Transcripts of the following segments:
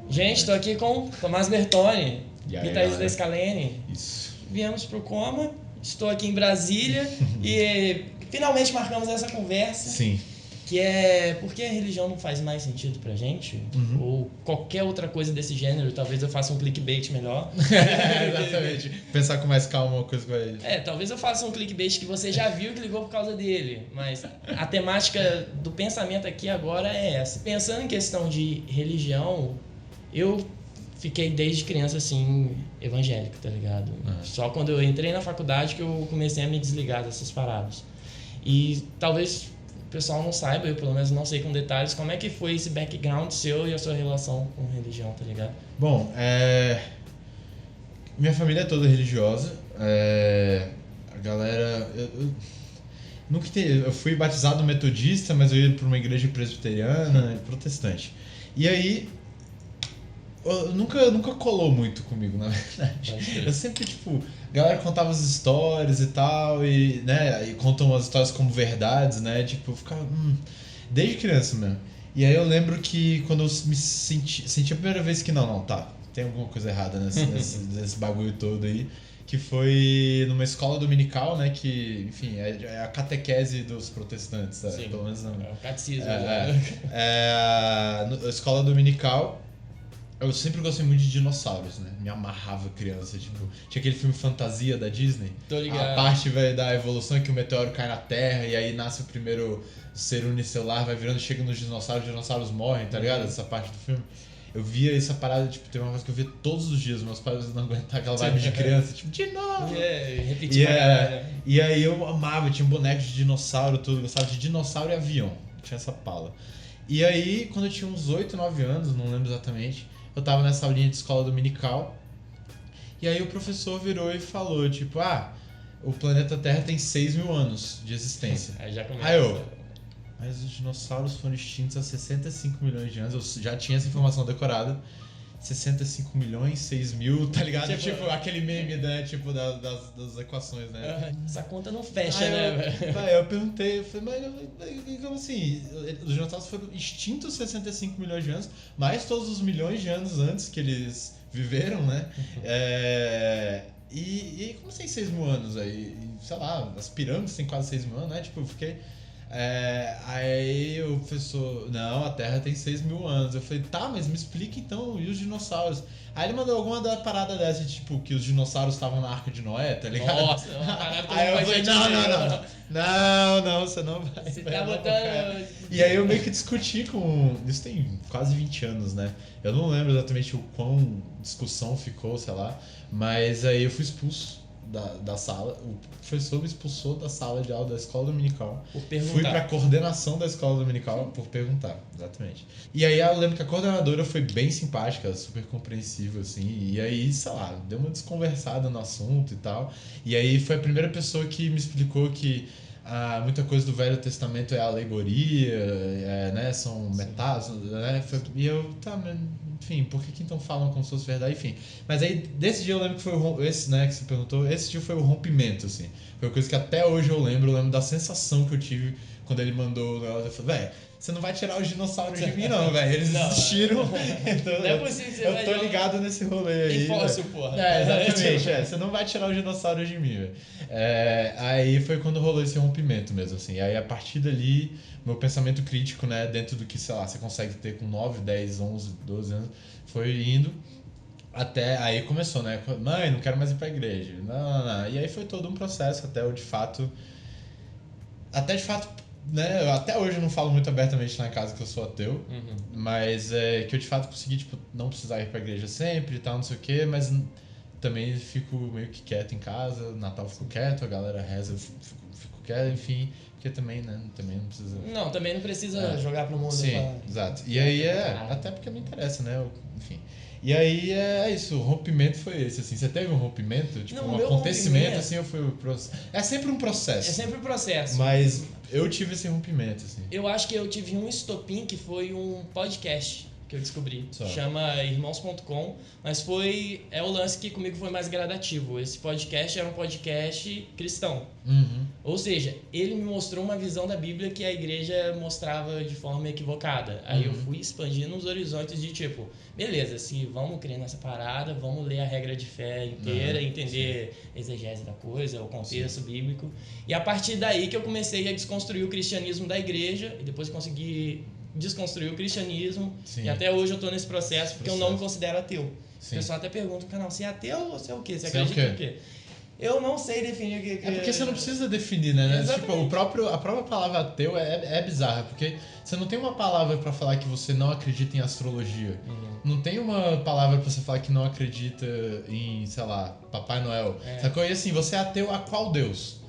Gente, estou aqui com Tomás Bertoni, guitarrista da Scalene. Isso. Viemos pro Coma, estou aqui em Brasília e finalmente marcamos essa conversa. Sim. Que é porque a religião não faz mais sentido pra gente, ou qualquer outra coisa desse gênero. Talvez eu faça um clickbait melhor. Exatamente. Pensar com mais calma uma coisa que vai... talvez eu faça um clickbait que você já viu e clicou por causa dele. Mas a temática do pensamento aqui agora é essa. Pensando em questão de religião, eu fiquei desde criança assim, evangélico, tá ligado? Só quando eu entrei na faculdade que eu comecei a me desligar dessas paradas. E talvez o pessoal não saiba, eu pelo menos não sei com detalhes, como é que foi esse background seu e a sua relação com religião, tá ligado? Bom, minha família é toda religiosa. A galera... Eu fui batizado metodista, mas eu ia para uma igreja presbiteriana, protestante. E aí... Nunca colou muito comigo, na verdade. Eu sempre, a galera contava as histórias e tal, e, né, e contam as histórias como verdades, né, eu ficava, desde criança mesmo. E aí eu lembro que quando eu me senti a primeira vez que tem alguma coisa errada nesse bagulho todo aí, que foi numa escola dominical, né, que, enfim, é a catequese dos protestantes, sabe? Sim, pelo menos não. É o catecismo. A escola dominical. Eu sempre gostei muito de dinossauros, né? Me amarrava criança, tinha aquele filme Fantasia da Disney. Tô ligado. A parte da evolução que o meteoro cai na Terra e aí nasce o primeiro ser unicelular, vai virando, chega nos dinossauros, os dinossauros morrem, tá ligado? Essa parte do filme. Eu via essa parada, tem uma coisa que eu via todos os dias, meus pais não aguentavam aquela vibe de criança, de novo! Repetir E aí eu amava, tinha um boneco de dinossauro, tudo, gostava de dinossauro e avião, tinha essa pala. E aí, quando eu tinha uns 8, 9 anos, não lembro exatamente, eu tava nessa aulinha de escola dominical, e aí o professor virou e falou, o planeta Terra tem 6 mil anos de existência. Aí já começa. Mas os dinossauros foram extintos há 65 milhões de anos, eu já tinha essa informação decorada. 65 milhões, 6 mil, tá ligado? Aquele meme, né? Das equações, né? Essa conta não fecha, né? Eu perguntei, eu falei, mas como assim? Os dinossauros foram extintos 65 milhões de anos, mais todos os milhões de anos antes que eles viveram, né? E como assim 6 mil anos aí? Sei lá, as pirâmides têm quase 6 mil anos, né? Eu fiquei... aí o professor, não, a Terra tem 6 mil anos. Eu falei, tá, mas me explica então, e os dinossauros? Aí ele mandou alguma parada dessa, que os dinossauros estavam na Arca de Noé, tá ligado? Nossa, aí eu falei, não, você não vai. Você tá botando... E aí eu meio que discuti com... Isso tem quase 20 anos, né? Eu não lembro exatamente o quão discussão ficou, sei lá, mas aí eu fui expulso da sala, o professor me expulsou da sala de aula da escola dominical. Por perguntar. Fui pra coordenação da escola dominical por perguntar, exatamente. E aí eu lembro que a coordenadora foi bem simpática, super compreensiva, assim, e aí, sei lá, deu uma desconversada no assunto e tal. E aí foi a primeira pessoa que me explicou que muita coisa do Velho Testamento é alegoria, né, são metáforas, né, e eu, enfim, por que então falam como se fosse verdade, enfim. Mas aí, desse dia eu lembro que foi esse, né, que você perguntou, esse dia foi o rompimento, assim. Foi uma coisa que até hoje eu lembro da sensação que eu tive quando ele mandou o negócio. Eu falei, velho, você não vai tirar os dinossauros de mim não, velho, eles existiram. Então, não é possível, eu tô ligado nesse rolê aí. Tem fóssil, porra. Exatamente, você não vai tirar os dinossauros de mim, velho. Aí foi quando rolou esse rompimento mesmo, assim. Aí a partir dali, meu pensamento crítico, né, dentro do que, sei lá, você consegue ter com 9, 10, 11, 12 anos, foi indo até aí começou, né? Mãe, não quero mais ir pra igreja. Não. E aí foi todo um processo até eu de fato, né? Até hoje eu não falo muito abertamente lá em casa que eu sou ateu, mas que eu de fato consegui, não precisar ir pra igreja sempre e tal, não sei o quê, mas também fico meio que quieto em casa, Natal eu fico quieto, a galera reza, eu fico quieto, enfim, porque também, né, também não precisa... Não, também não precisa jogar pro mundo. Sim, exato. E aí até porque me interessa, né, enfim. E aí é isso, o rompimento foi esse, assim. Você teve um rompimento? Um acontecimento, assim, ou foi o processo? É sempre um processo. É sempre um processo. Mas eu tive esse rompimento, assim. Eu acho que eu tive um estopim que foi um podcast. que eu descobri. Só. Chama irmãos.com, mas é o lance que comigo foi mais gradativo. Esse podcast era um podcast cristão. Uhum. Ou seja, ele me mostrou uma visão da Bíblia que a igreja mostrava de forma equivocada. Aí eu fui expandindo os horizontes de tipo, beleza, se vamos crer nessa parada, vamos ler a regra de fé inteira, entender a exegese da coisa, o contexto bíblico. E a partir daí que eu comecei a desconstruir o cristianismo da igreja e depois consegui desconstruir o cristianismo. Sim. E até hoje eu tô nesse processo porque eu não me considero ateu. Sim. O pessoal até pergunta no canal, você é ateu ou você é o quê? Você Você é o acredita quê? em quê? Eu não sei definir o que É porque você não precisa definir, né? Exatamente. Tipo, a própria palavra ateu é bizarra, porque você não tem uma palavra pra falar que você não acredita em astrologia. Não tem uma palavra pra você falar que não acredita em, sei lá, Papai Noel. Sacou? E assim, você é ateu a qual Deus?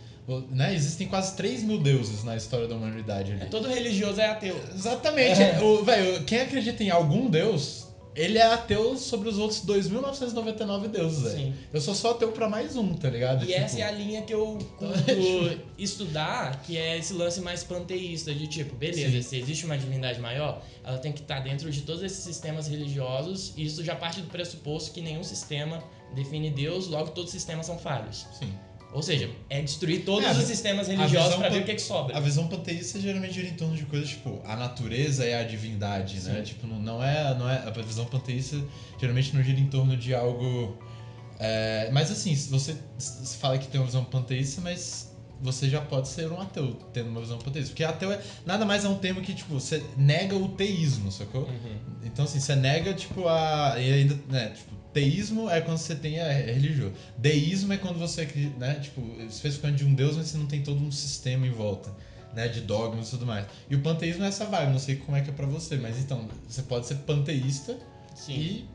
Né? Existem quase 3.000 deuses na história da humanidade ali. Todo religioso é ateu. Exatamente. Velho, quem acredita em algum deus, ele é ateu sobre os outros 2.999 deuses, velho. Sim. Eu sou só ateu pra mais um, tá ligado? E essa é a linha que eu curto estudar, que é esse lance mais panteísta, de tipo, beleza, se existe uma divindade maior, ela tem que estar dentro de todos esses sistemas religiosos, e isso já parte do pressuposto que nenhum sistema define Deus, logo todos os sistemas são falhos. Sim. Ou seja, é destruir todos os sistemas religiosos pra ver o que sobra. A visão panteísta geralmente gira em torno de coisas tipo, a natureza é a divindade, né? Tipo, não é. A visão panteísta geralmente não gira em torno de algo. Mas assim, se você fala que tem uma visão panteísta, mas você já pode ser um ateu tendo uma visão panteísta. Porque ateu nada mais é um termo que, tipo, você nega o teísmo, sacou? Então, assim, você nega, tipo, e ainda, né, tipo, teísmo é quando você tem a religião. Deísmo é quando você, né, tipo, especificamente de um deus, mas você não tem todo um sistema em volta, né, de dogmas e tudo mais. E o panteísmo é essa vibe, não sei como é que é pra você, mas então, você pode ser panteísta e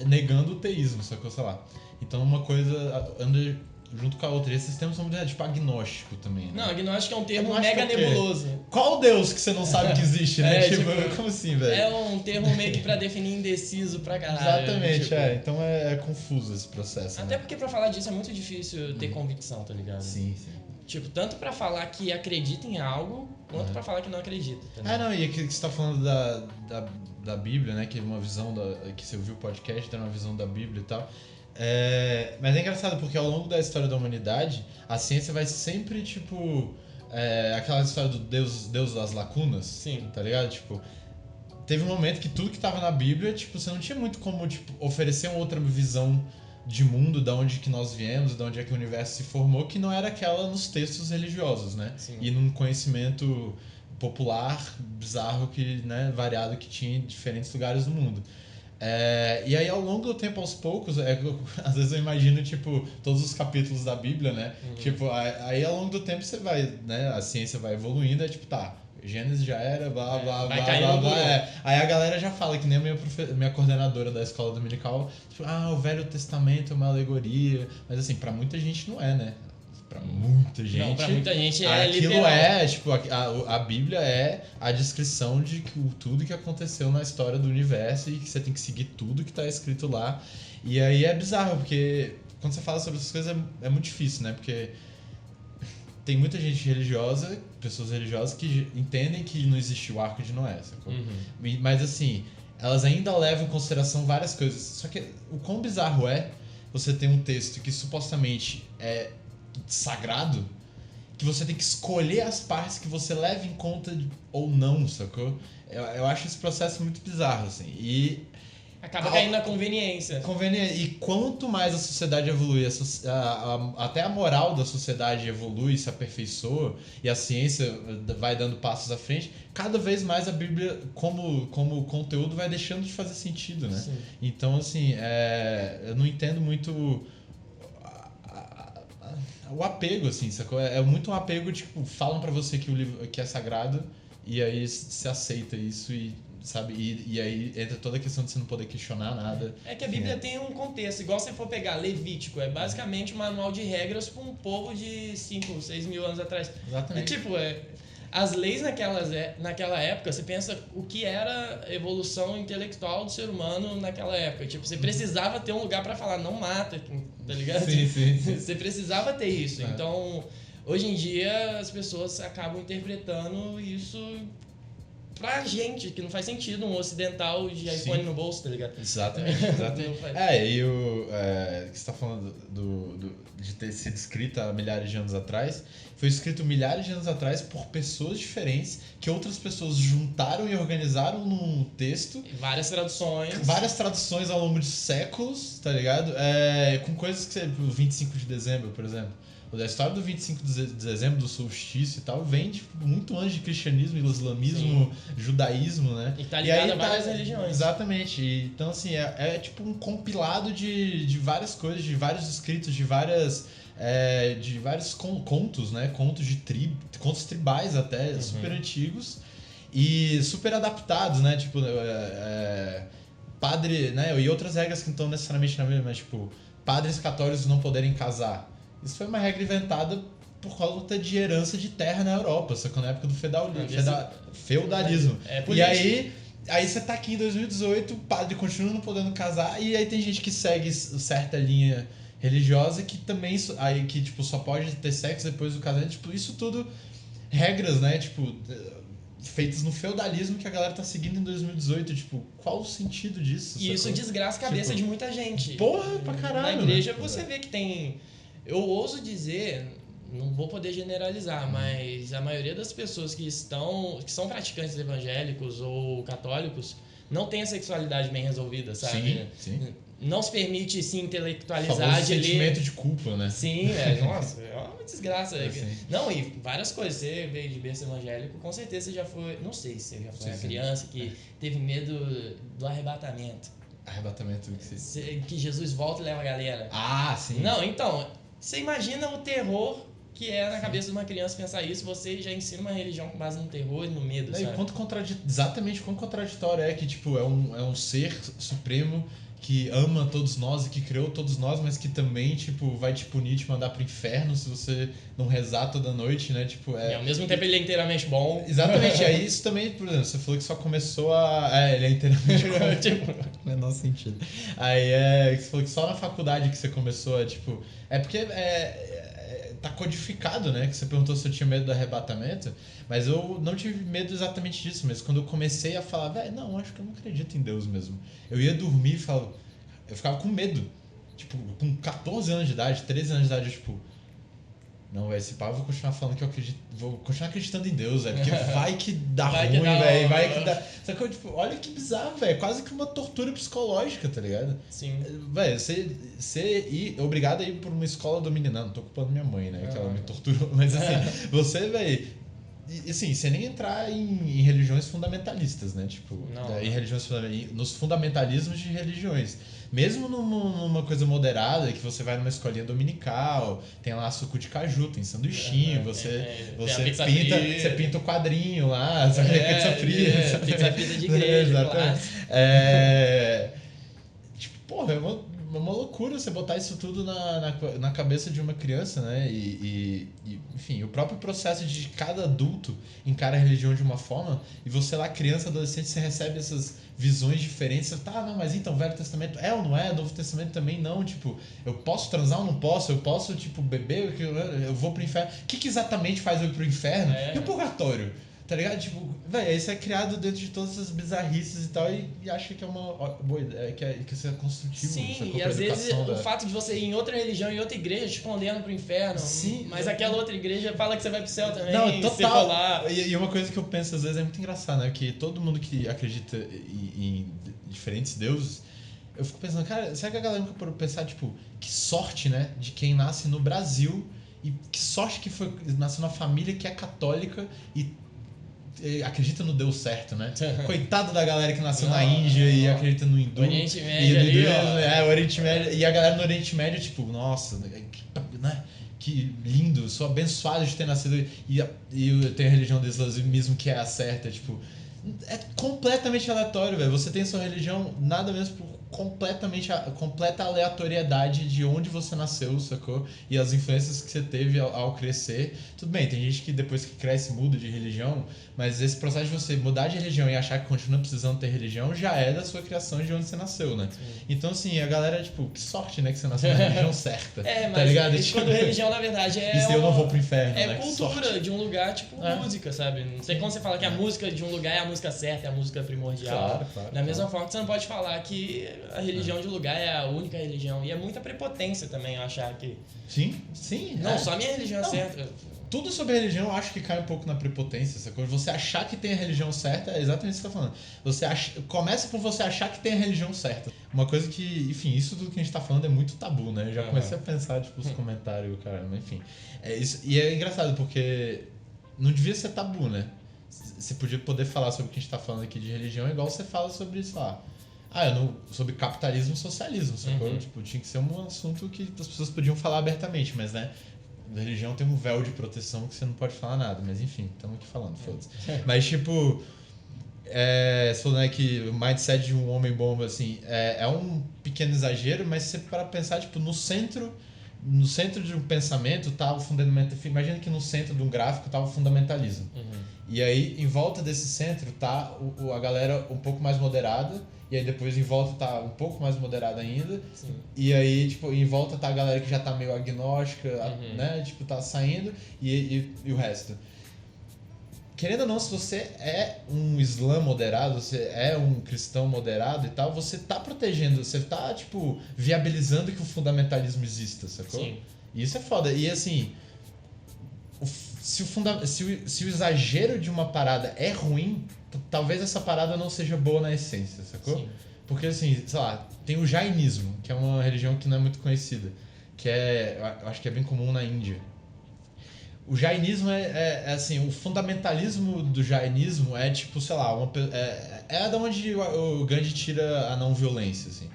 negando o teísmo, sacou? Sei lá. Então, uma coisa anda junto com a outra. E esses termos são tipo agnóstico também, né? Não, agnóstico é um termo Agnóstico mega é o quê? nebuloso. Qual Deus que você não sabe que existe, né? Tipo, como assim, velho? É um termo meio que pra definir indeciso pra caralho. Exatamente, tipo. Então é confuso esse processo. Até né? porque pra falar disso é muito difícil ter convicção, tá ligado? Sim. Tipo, tanto pra falar que acredita em algo, quanto pra falar que não acredita. Tá Não, e aqui que você tá falando da Bíblia, né? Que é uma visão que você ouviu o podcast, tem uma visão da Bíblia e tal. Mas é engraçado porque ao longo da história da humanidade, a ciência vai sempre, tipo... aquela história do Deus das lacunas. Sim. Tá ligado? Tipo... Teve um momento que tudo que tava na Bíblia, tipo, você não tinha muito como, tipo, oferecer uma outra visão de mundo, da onde que nós viemos, da onde é que o universo se formou, que não era aquela nos textos religiosos, né? Sim. E num conhecimento popular, bizarro, né, variado, que tinha em diferentes lugares do mundo. E aí, ao longo do tempo, aos poucos, às vezes eu imagino, tipo, todos os capítulos da Bíblia, né? Tipo, aí ao longo do tempo você vai, né? A ciência vai evoluindo, tipo, tá, Gênesis já era, blá, blá, vai blá, cair blá, no blá. buraco. Aí a galera já fala, que nem a minha coordenadora da escola dominical, tipo, o Velho Testamento é uma alegoria. Mas assim, pra muita gente não é, né? Pra muita gente. Não, pra muita gente é aquilo literal. tipo, a Bíblia é a descrição de tudo que aconteceu na história do universo e que você tem que seguir tudo que tá escrito lá. E aí é bizarro, porque quando você fala sobre essas coisas é muito difícil, né? Porque tem muita gente religiosa, pessoas religiosas que entendem que não existiu o Arco de Noé, sacou? Mas assim, elas ainda levam em consideração várias coisas. Só que o quão bizarro é você ter um texto que supostamente é sagrado, que você tem que escolher as partes que você leva em conta ou não, sacou? Eu acho esse processo muito bizarro, assim. E acaba caindo na conveniência. E quanto mais a sociedade evolui, até a moral da sociedade evolui, se aperfeiçoa, e a ciência vai dando passos à frente, cada vez mais a Bíblia, como conteúdo, vai deixando de fazer sentido, né? Sim. Então, assim, eu não entendo muito o apego, assim, sacou? É muito um apego, tipo, falam pra você que o livro que é sagrado, e aí você aceita isso sabe? E aí entra toda a questão de você não poder questionar nada. É que a Bíblia tem um contexto, igual se for pegar Levítico, é basicamente um manual de regras para um povo de 5, 6 mil anos atrás. Exatamente. E tipo, as leis naquela época, você pensa o que era a evolução intelectual do ser humano naquela época. Tipo, você precisava ter um lugar para falar, não mata, tá ligado? Sim. Você precisava ter isso. Então, hoje em dia, as pessoas acabam interpretando isso pra gente, que não faz sentido um ocidental de iPhone no bolso, tá ligado? Exatamente. E o que você tá falando de ter sido escrito há milhares de anos atrás, foi escrito milhares de anos atrás por pessoas diferentes, que outras pessoas juntaram e organizaram num texto. Várias traduções Ao longo de séculos, tá ligado? Com coisas que o 25 de dezembro, por exemplo. A história do 25 de dezembro, do solstício e tal, vem muito antes de cristianismo, islamismo, judaísmo, né? E tá ligado a várias religiões. Exatamente. Então, assim, é tipo um compilado de várias coisas, de vários escritos, de vários contos, né? Contos tribais até, super antigos e super adaptados, né? Tipo, padre, né? E outras regras que não estão necessariamente na mesma, mas tipo, padres católicos não poderem casar. Isso foi uma regra inventada por causa de herança de terra na Europa, só que na época do feudalismo. E aí você tá aqui em 2018, o padre continua não podendo casar, e aí tem gente que segue certa linha religiosa que também aí, que tipo, só pode ter sexo depois do casamento. Tipo, isso tudo regras, né? Tipo, feitas no feudalismo que a galera tá seguindo em 2018. Tipo, qual o sentido disso? E isso desgraça a cabeça de muita gente. Porra, pra caralho. Na igreja você vê que tem... Eu ouso dizer, não vou poder generalizar, mas a maioria das pessoas que são praticantes evangélicos ou católicos não tem a sexualidade bem resolvida, sabe? Sim. Não se permite se intelectualizar de sentimento de culpa, né? Sim, nossa, é uma desgraça. Não, e várias coisas. Você veio de berço evangélico, com certeza você já foi. Não sei se você já foi uma criança que teve medo do arrebatamento. Arrebatamento que Jesus volta e leva a galera. Ah, sim. Não, então, você imagina o terror que é na cabeça de uma criança pensar isso, você já ensina uma religião com base no terror e no medo, sabe? Exatamente quão contraditório é que, tipo, é um ser supremo que ama todos nós e que criou todos nós, mas que também, tipo, vai te punir, te mandar pro inferno se você não rezar toda noite, né? Tipo, E ao mesmo tempo ele é inteiramente bom. Exatamente, aí isso também, por exemplo, você falou que só começou ele é inteiramente bom. Tipo, menor sentido. Aí você falou que só na faculdade que você começou a, tipo... porque tá codificado, né? Que você perguntou se eu tinha medo do arrebatamento, mas eu não tive medo exatamente disso, mas quando eu comecei a falar, não, acho que eu não acredito em Deus mesmo. Eu ia dormir e eu ficava com medo. Tipo, com 14 anos de idade, 13 anos de idade, eu, tipo... Não, velho, esse pá eu vou continuar falando que eu acredito, vou continuar acreditando em Deus, velho, porque vai que dá ruim, velho, vai que dá... Só que eu, tipo, olha que bizarro, velho, quase que uma tortura psicológica, tá ligado? Sim. Velho, você ir obrigado a ir por uma escola dominante, não tô culpando minha mãe, né, que ela me torturou, mas assim, você, velho, assim, você nem entrar em religiões fundamentalistas, né, tipo, em religiões nos fundamentalismos de religiões. Mesmo numa coisa moderada, que você vai numa escolinha dominical, tem lá suco de caju, tem sanduichinho, você pinta o quadrinho lá, pizza frita. Pizza frita de igreja, claro. Tipo, porra, é uma loucura você botar isso tudo na cabeça de uma criança, né? E, enfim, o próprio processo de cada adulto encara a religião de uma forma, e você lá, criança, adolescente, você recebe essas visões diferentes. Você não, mas então, Velho Testamento é ou não é? Novo Testamento também não. Tipo, eu posso transar ou não posso? Eu posso, tipo, beber? Eu vou pro inferno? O que exatamente faz eu ir pro inferno? E o purgatório? Tá ligado? Tipo, velho, isso é criado dentro de todas essas bizarrices e tal, e acho que é uma boa ideia, que isso é construtivo. Sim, e às vezes o fato de você ir em outra religião, em outra igreja, te condena pro inferno. Sim. Mas aquela outra igreja fala que você vai pro céu também. Não, total. Lá. E uma coisa que eu penso às vezes é muito engraçado, né? Que todo mundo que acredita em diferentes deuses, eu fico pensando, cara, será que a galera nunca parou pra pensar, tipo, que sorte, né? De quem nasce no Brasil, e que sorte que nasceu numa família que é católica e acredita no Deus certo, né? Coitado da galera que nasceu na Índia e acredita no hindu. Oriente Médio ali, o Oriente Médio. E a galera no Oriente Médio, tipo, nossa, né? Que lindo, sou abençoado de ter nascido. E eu tenho a religião do islamismo que é a certa, tipo... É completamente aleatório, velho. Você tem a sua religião nada menos por completa aleatoriedade de onde você nasceu, sacou? E as influências que você teve ao crescer. Tudo bem, tem gente que depois que cresce muda de religião, mas esse processo de você mudar de religião e achar que continua precisando ter religião já é da sua criação de onde você nasceu, né? Sim. Então, assim, a galera, tipo, que sorte, né, que você nasceu na religião certa. Mas tá ligado? Isso quando religião, na verdade, é. Isso eu não vou pro inferno, é né? cultura de um lugar, tipo música, sabe? Não sei como você fala que a música de um lugar é a música certa, é a música primordial. Claro, da mesma forma que você não pode falar que a religião de um lugar é a única religião. E é muita prepotência também eu achar que. Sim. Não, só a minha religião é certa. Tudo sobre a religião eu acho que cai um pouco na prepotência, essa coisa. Você achar que tem a religião certa é exatamente o que você tá falando. Começa por você achar que tem a religião certa. Uma coisa que, enfim, isso tudo que a gente tá falando é muito tabu, né? Eu já comecei a pensar, tipo, os comentários, cara, mas enfim. E é engraçado porque não devia ser tabu, né? Você podia poder falar sobre o que a gente tá falando aqui de religião igual você fala sobre isso lá. Sobre capitalismo e socialismo, sacou? Tipo, tinha que ser um assunto que as pessoas podiam falar abertamente, mas, né? A religião tem um véu de proteção que você não pode falar nada, mas enfim, estamos aqui falando, foda-se. Mas, tipo, você falou, né, que o mindset de um homem bomba, assim, é um pequeno exagero, mas se você para pensar, tipo, no centro de um pensamento tá o fundamento. Imagina que no centro de um gráfico tá o fundamentalismo. E aí, em volta desse centro tá a galera um pouco mais moderada, e aí depois em volta tá um pouco mais moderada ainda. Sim. E aí, tipo, em volta tá a galera que já tá meio agnóstica, né? Tipo, tá saindo, e o resto. Querendo ou não, se você é um islã moderado, você é um cristão moderado e tal, você tá protegendo, você tá, tipo, viabilizando que o fundamentalismo exista, sacou? Sim. E isso é foda. E assim, se o exagero de uma parada é ruim, talvez essa parada não seja boa na essência, sacou? Sim. Porque assim, sei lá, tem o jainismo, que é uma religião que não é muito conhecida, que eu acho que é bem comum na Índia. O jainismo é assim, o fundamentalismo do jainismo é tipo, sei lá, é da onde o Gandhi tira a não violência, assim.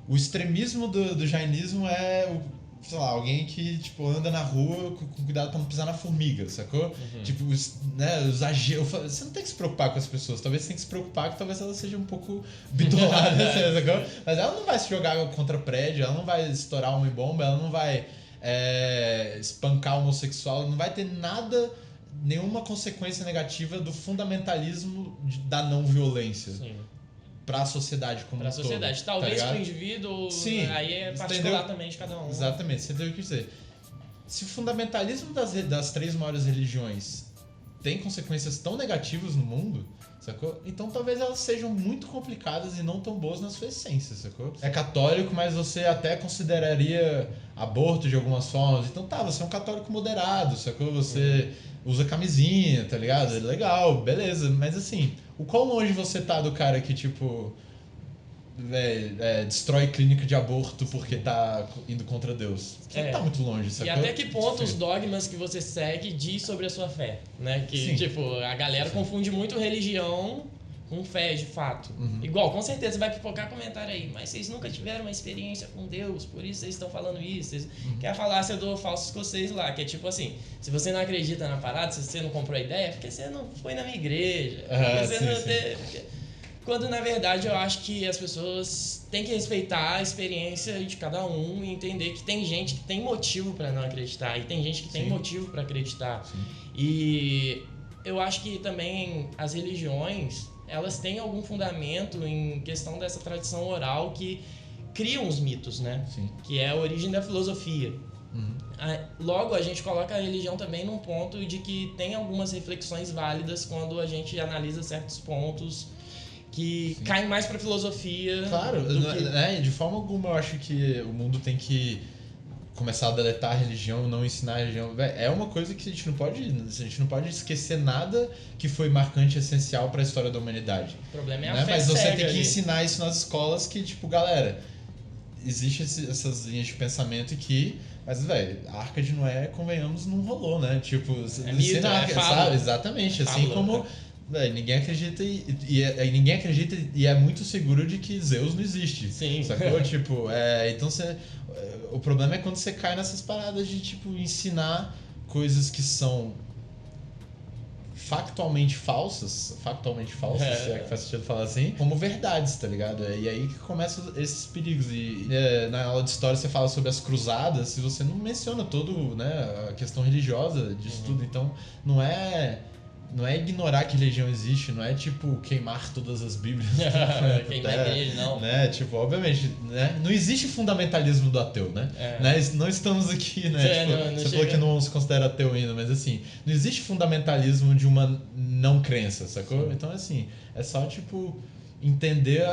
O extremismo do jainismo é sei lá, alguém que, tipo, anda na rua com cuidado pra não pisar na formiga, sacou? Tipo, né, você não tem que se preocupar com as pessoas, talvez você tenha que se preocupar que talvez ela seja um pouco bitolada, sacou? Mas ela não vai se jogar contra prédio, ela não vai estourar uma bomba, ela não vai espancar homossexual, não vai ter nenhuma consequência negativa do fundamentalismo da não violência. Sim. Pra sociedade como um todo. Pra sociedade. Talvez pro indivíduo, sim, aí é particular também de cada um. Exatamente, você entendeu o que dizer. Se o fundamentalismo das três maiores religiões tem consequências tão negativas no mundo, sacou? Então talvez elas sejam muito complicadas e não tão boas na sua essência, sacou? É católico, mas você até consideraria aborto de algumas formas. Então você é um católico moderado, sacou? Você usa camisinha, tá ligado? É legal, beleza. Mas assim, o quão longe você tá do cara que, tipo, destrói clínica de aborto porque tá indo contra Deus? Você não tá muito longe, sacou? E até que ponto os dogmas que você segue diz sobre a sua fé, né? Que, tipo, a galera confunde muito religião com fé, de fato. Igual, com certeza vai pipocar comentário aí, mas vocês nunca tiveram uma experiência com Deus, por isso vocês estão falando isso. Que é a falácia do falso escocês lá, que é tipo assim, se você não acredita na parada, se você não comprou a ideia, é porque você não foi na minha igreja. Quando, na verdade, eu acho que as pessoas têm que respeitar a experiência de cada um e entender que tem gente que tem motivo para não acreditar e tem gente que tem motivo para acreditar. Sim. E eu acho que também as religiões, elas têm algum fundamento em questão dessa tradição oral que criam os mitos, né? Sim. Que é a origem da filosofia. Logo, a gente coloca a religião também num ponto de que tem algumas reflexões válidas quando a gente analisa certos pontos que caem mais pra filosofia. Claro, de forma alguma eu acho que o mundo tem que começar a deletar a religião, não ensinar a religião. É uma coisa que a gente não pode esquecer nada que foi marcante e essencial para a história da humanidade. O problema é a fé Mas você cega tem que ensinar isso nas escolas que, tipo, galera, existem essas linhas de pensamento aqui, mas, a Arca de Noé, convenhamos, não rolou, né? Tipo, mito, sabe? Exatamente, assim como... ninguém acredita ninguém acredita e é muito seguro de que Zeus não existe. Sim. Sacou? Tipo, então o problema é quando você cai nessas paradas de, tipo, ensinar coisas que são factualmente falsas, se é que faz sentido falar assim, como verdades, tá ligado? E aí que começam esses perigos. E na aula de história você fala sobre as cruzadas, e você não menciona todo, né, a questão religiosa disso tudo. Então, não é ignorar que religião existe, não é tipo queimar todas as bíblias. Queimar a igreja, não. Né? Tipo, obviamente, né? Não existe fundamentalismo do ateu, né? Não estamos aqui, né? Você falou que não se considera ateu ainda, mas assim, não existe fundamentalismo de uma não crença, sacou? Sim. Então, assim, é só tipo entender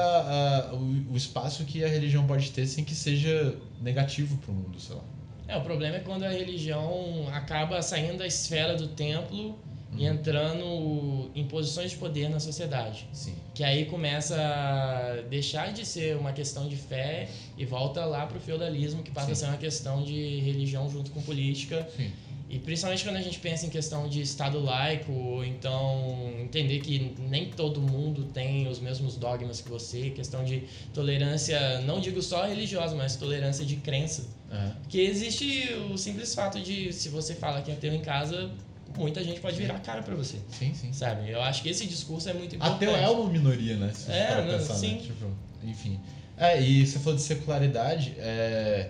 o espaço que a religião pode ter sem que seja negativo pro mundo, sei lá. O problema é quando a religião acaba saindo da esfera do templo e entrando em posições de poder na sociedade. Sim. Que aí começa a deixar de ser uma questão de fé e volta lá pro feudalismo, que passa a ser uma questão de religião junto com política. Sim. E principalmente quando a gente pensa em questão de Estado laico, ou então entender que nem todo mundo tem os mesmos dogmas que você, questão de tolerância, não digo só religiosa, mas tolerância de crença. Porque existe o simples fato de, se você fala que é ateu em casa, muita gente pode virar a cara pra você. Sim, sim. Sabe? Eu acho que esse discurso é muito importante. Ateu é uma minoria, né? Se pensar, sim. Né? Tipo, enfim. E você falou de secularidade.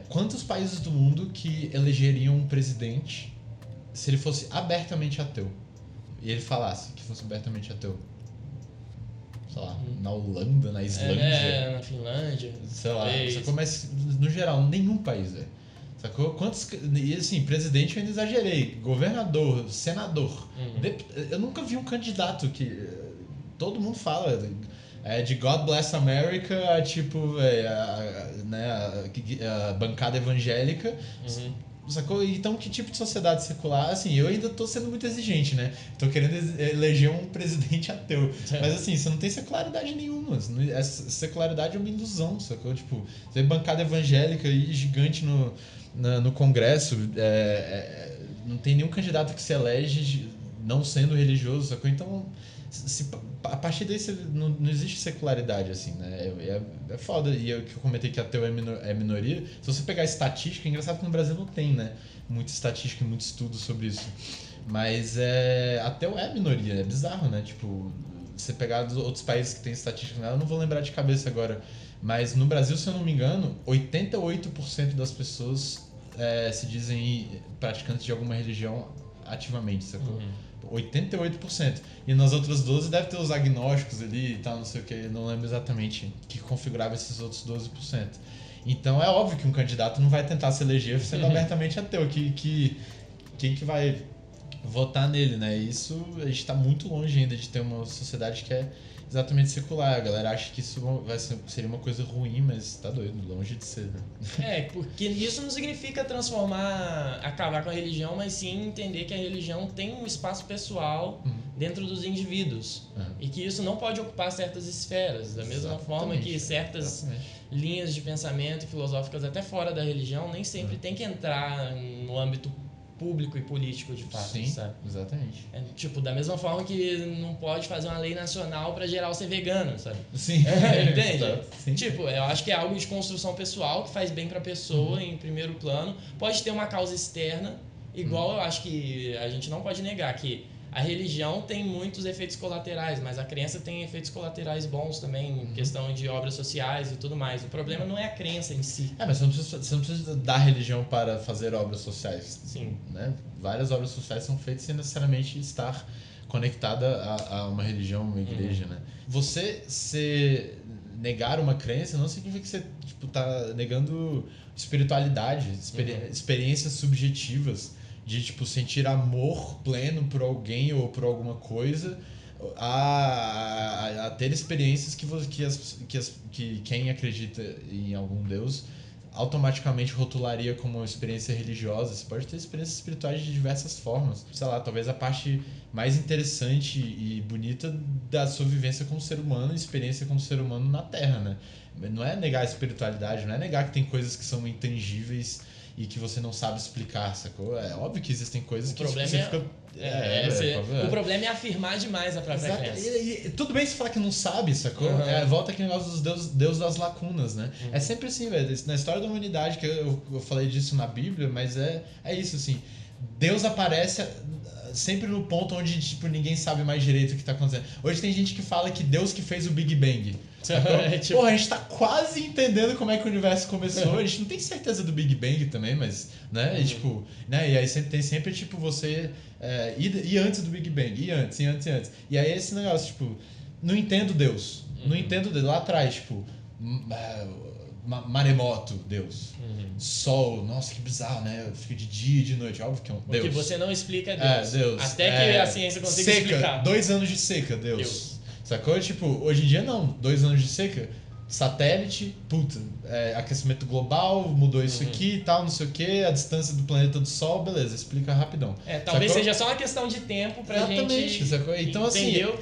Quantos países do mundo que elegeriam um presidente se ele fosse abertamente ateu? E ele falasse que fosse abertamente ateu? Sei lá, na Holanda, na Islândia. Na Finlândia. Sei lá. Mas, no geral, nenhum país é. Sacou? Quantos. E assim, presidente eu ainda exagerei. Governador, senador. Eu nunca vi um candidato que. Todo mundo fala. De God Bless America a tipo. A bancada evangélica. Sacou? Então, que tipo de sociedade secular? Assim, eu ainda tô sendo muito exigente, né? Tô querendo eleger um presidente ateu. Mas assim, você não tem secularidade nenhuma. Essa secularidade é uma ilusão, sacou? Tipo, você tem bancada evangélica aí gigante no Congresso, não tem nenhum candidato que se elege não sendo religioso, sacou? Então, a partir daí não existe secularidade, assim, né? É foda. E que eu comentei que ateu é minoria. Se você pegar estatística, é engraçado que no Brasil não tem, né? Muita estatística e muito estudo sobre isso. Mas ateu é minoria, é bizarro, né? Tipo, você pegar dos outros países que tem estatística, eu não vou lembrar de cabeça agora. Mas no Brasil, se eu não me engano, 88% das pessoas se dizem praticantes de alguma religião ativamente, sacou? 88%. E nas outras 12 deve ter os agnósticos ali e tal, não sei o que, não lembro exatamente que configurava esses outros 12%. Então é óbvio que um candidato não vai tentar se eleger sendo abertamente ateu, quem que vai votar nele, né? Isso, a gente tá muito longe ainda de ter uma sociedade que é exatamente secular. A galera acha que isso seria uma coisa ruim, mas tá doido, longe de ser, né? Porque isso não significa acabar com a religião, mas sim entender que a religião tem um espaço pessoal dentro dos indivíduos. E que isso não pode ocupar certas esferas. Da mesma forma que certas linhas de pensamento filosóficas até fora da religião nem sempre tem que entrar no âmbito público e político, de fato. Sim, sabe? Exatamente. Tipo, da mesma forma que não pode fazer uma lei nacional pra geral ser vegano, sabe? Sim. Entende? Sim. Tipo, eu acho que é algo de construção pessoal que faz bem pra pessoa em primeiro plano. Pode ter uma causa externa, igual eu acho que a gente não pode negar que a religião tem muitos efeitos colaterais, mas a crença tem efeitos colaterais bons também, em questão de obras sociais e tudo mais. O problema não é a crença em si. Mas você não precisa dar religião para fazer obras sociais. Sim. Né? Várias obras sociais são feitas sem necessariamente estar conectada a uma religião, uma igreja, né? Você negar uma crença não significa que você tá negando espiritualidade, experiências subjetivas, de tipo sentir amor pleno por alguém ou por alguma coisa, a ter experiências que quem acredita em algum Deus automaticamente rotularia como uma experiência religiosa. Você pode ter experiências espirituais de diversas formas. Sei lá, talvez a parte mais interessante e bonita da sua vivência como ser humano, experiência como ser humano na Terra, né? Não é negar a espiritualidade, não é negar que tem coisas que são intangíveis e que você não sabe explicar, sacou? É óbvio que existem coisas que você fica... O problema é afirmar demais a própria crença. E tudo bem se falar que não sabe, sacou? Volta aquele negócio dos deus das lacunas, né? É sempre assim, velho. Na história da humanidade, que eu falei disso na Bíblia, mas é isso, assim. Deus aparece sempre no ponto onde, tipo, ninguém sabe mais direito o que tá acontecendo. Hoje tem gente que fala que Deus que fez o Big Bang. Tipo... Porra, a gente tá quase entendendo como é que o universo começou. A gente não tem certeza do Big Bang também, mas, né? E, tipo, né? E aí sempre, tipo, você... e antes do Big Bang, e antes. E aí esse negócio, tipo, não entendo Deus. Não entendo Deus. Lá atrás, tipo... maremoto, Deus. Sol, nossa, que bizarro, né? Fica de dia e de noite, óbvio que é um Deus. Porque você não explica Deus. Deus. Até que a ciência consiga explicar. 2 anos de seca, Deus. Sacou? Tipo, hoje em dia não. 2 anos de seca, satélite, puta, aquecimento global, mudou isso aqui e tal, não sei o que, a distância do planeta do Sol, beleza, explica rapidão. Talvez sacou? seja só uma questão de tempo pra gente sacou? Então, entender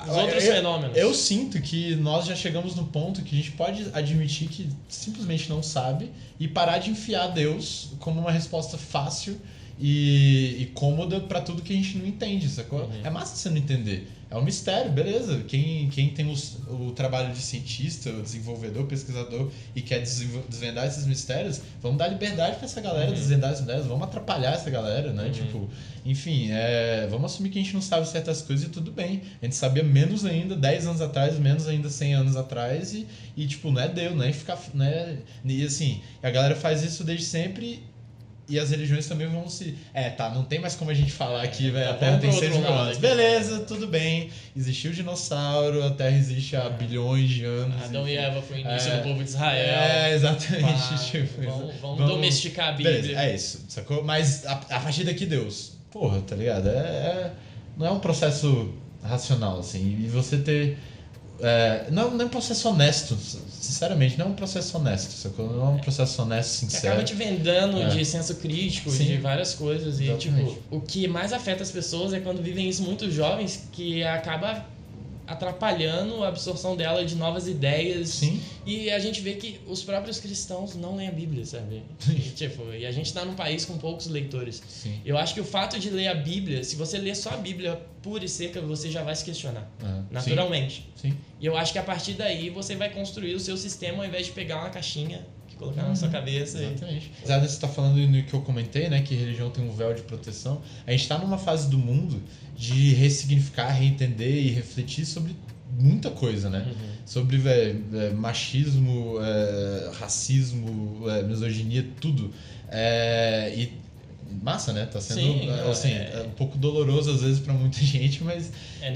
os outros fenômenos. Eu sinto que nós já chegamos no ponto que a gente pode admitir que simplesmente não sabe e parar de enfiar Deus como uma resposta fácil e cômoda pra tudo que a gente não entende, sacou? É massa você não entender. É um mistério, beleza. Quem tem o trabalho de cientista, o desenvolvedor, pesquisador e quer desvendar esses mistérios, vamos dar liberdade pra essa galera desvendar esses mistérios, vamos atrapalhar essa galera, né? Tipo, enfim, vamos assumir que a gente não sabe certas coisas e tudo bem. A gente sabia menos ainda 10 anos atrás, menos ainda 100 anos atrás e tipo, não é Deus, não é ficar... Né? E assim, a galera faz isso desde sempre. E as religiões também vão se... não tem mais como a gente falar aqui, velho, a Terra tem 6 mil anos. Beleza, tudo bem. Existiu o dinossauro, a Terra existe há bilhões de anos. Adão e Eva foi o início do povo de Israel. Exatamente. Vamos domesticar a Bíblia. Beleza, é isso, sacou? Mas a partir daqui Deus. Porra, tá ligado? Não é um processo racional, assim. E você ter... não é um processo honesto, sinceramente, não é um processo honesto, sacou? Não é um processo honesto, sincero. Acaba te vendendo de senso crítico, de várias coisas. E, tipo, o que mais afeta as pessoas é quando vivem isso muito jovens, que acaba atrapalhando a absorção dela de novas ideias. Sim. E a gente vê que os próprios cristãos não leem a Bíblia, sabe? E a gente tá num país com poucos leitores. Sim. Eu acho que o fato de ler a Bíblia, se você ler só a Bíblia pura e seca, você já vai se questionar, naturalmente. Sim. E eu acho que a partir daí você vai construir o seu sistema ao invés de pegar uma caixinha que colocar na sua cabeça. Exatamente. Apesar de você estar falando no que eu comentei, né, que religião tem um véu de proteção, a gente está numa fase do mundo de ressignificar, reentender e refletir sobre muita coisa, né? Sobre machismo, racismo, misoginia, tudo. E massa, né? Tá sendo um pouco doloroso às vezes pra muita gente, mas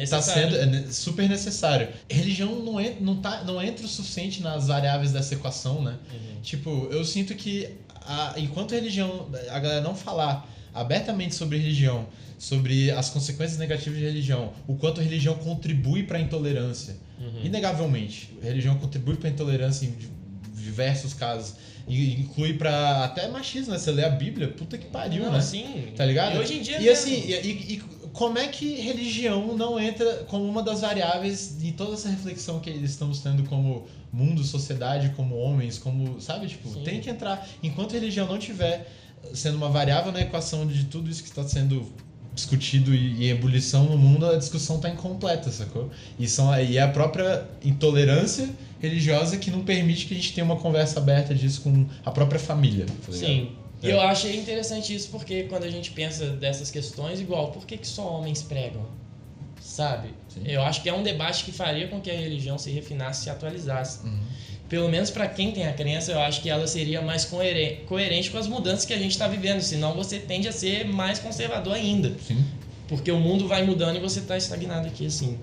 tá sendo super necessário. Religião não entra o suficiente nas variáveis dessa equação, né? Tipo, eu sinto que enquanto a galera não falar abertamente sobre religião, sobre as consequências negativas de religião, o quanto a religião contribui para a intolerância. Inegavelmente, a religião contribui para a intolerância em diversos casos. E inclui para até machismo, né? Você lê a Bíblia, puta que pariu, né? Sim. Tá ligado? E hoje em dia e assim, e como é que religião não entra como uma das variáveis de toda essa reflexão que eles estamos tendo como mundo, sociedade, como homens, como, sabe? Tipo, tem que entrar. Enquanto a religião não tiver sendo uma variável na equação de tudo isso que está sendo discutido e em ebulição no mundo, a discussão está incompleta, sacou? E é a própria intolerância religiosa que não permite que a gente tenha uma conversa aberta disso com a própria família. Tá ligado? Sim. E eu achei interessante isso porque quando a gente pensa dessas questões, igual, por que só homens pregam? Sabe? Sim. Eu acho que é um debate que faria com que a religião se refinasse, se atualizasse. Pelo menos para quem tem a crença, eu acho que ela seria mais coerente com as mudanças que a gente está vivendo. Senão você tende a ser mais conservador ainda. Sim. Porque o mundo vai mudando e você está estagnado aqui, assim.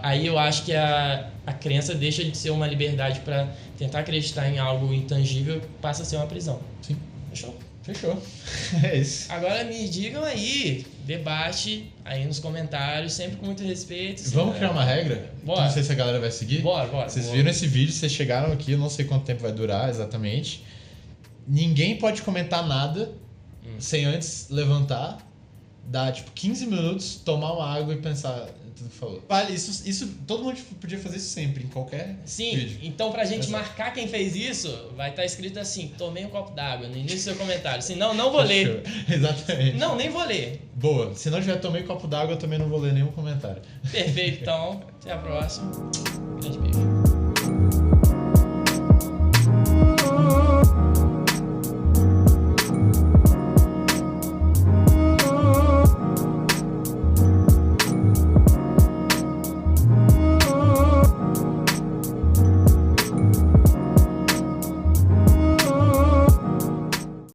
Aí eu acho que a crença deixa de ser uma liberdade para tentar acreditar em algo intangível, passa a ser uma prisão. Sim. Fechou. É isso. Agora me digam aí, debate aí nos comentários, sempre com muito respeito. Vamos criar uma regra? Bora. Não sei se a galera vai seguir. Bora. Vocês viram esse vídeo, vocês chegaram aqui, eu não sei quanto tempo vai durar exatamente. Ninguém pode comentar nada sem antes levantar, dar tipo 15 minutos, tomar uma água e pensar tudo que falou. Vale, isso todo mundo podia fazer isso sempre, em qualquer vídeo. Então pra gente marcar quem fez isso, vai estar escrito assim, tomei um copo d'água no início do seu comentário. Senão, não vou ler. Exatamente. Não, nem vou ler. Boa. Se não tiver tomei um copo d'água, eu também não vou ler nenhum comentário. Perfeito, então. Até a próxima. Grande beijo.